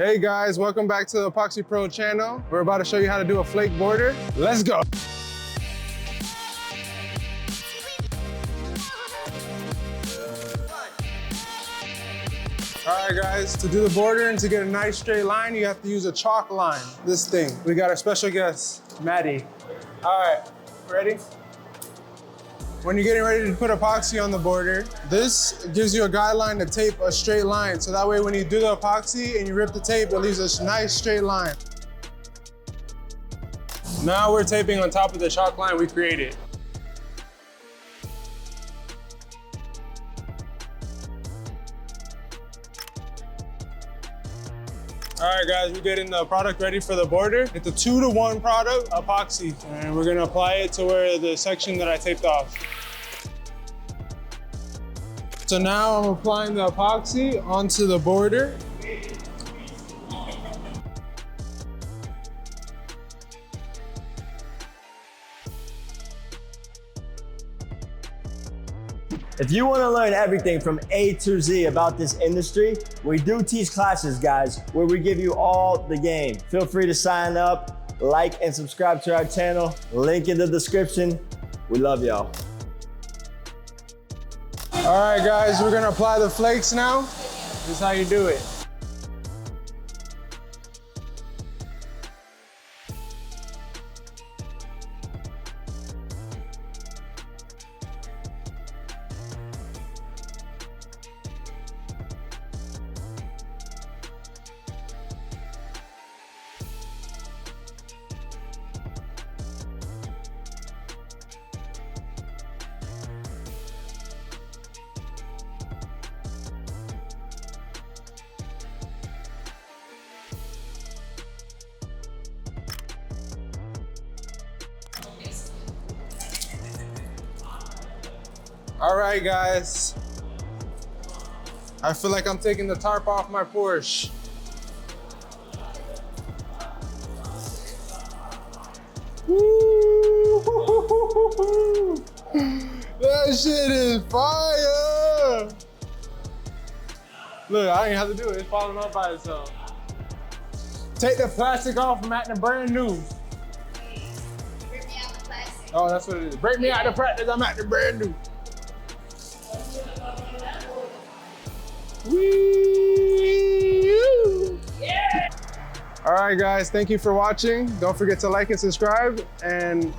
Hey guys, welcome back to the Epoxy Pro channel. We're about to show you how to do a flake border. Let's go. All right guys, to do the border and to get a nice straight line, you have to use a chalk line, this thing. We got our special guest, Maddie. All right, ready? When you're getting ready to put epoxy on the border, this gives you a guideline to tape a straight line. So that way when you do the epoxy and you rip the tape, it leaves a nice straight line. Now we're taping on top of the chalk line we created. All right guys, we're getting the product ready for the border. It's a 2-to-1 product, epoxy, and we're gonna apply it to where the section that I taped off. So now I'm applying the epoxy onto the border. If you want to learn everything from A to Z about this industry, we do teach classes, guys, where we give you all the game. Feel free to sign up, like, and subscribe to our channel. Link in the description. We love y'all. All right, guys, we're gonna apply the flakes now. This is how you do it. All right, guys. I feel like I'm taking the tarp off my Porsche. Woo! That shit is fire! Look, I ain't have to do it. It's falling off by itself. Take the plastic off, I'm acting brand new. Break me out the plastic. Oh, that's what it is. Break me out the practice, I'm acting brand new. Wee! Yeah! All right, guys, thank you for watching. Don't forget to like and subscribe, and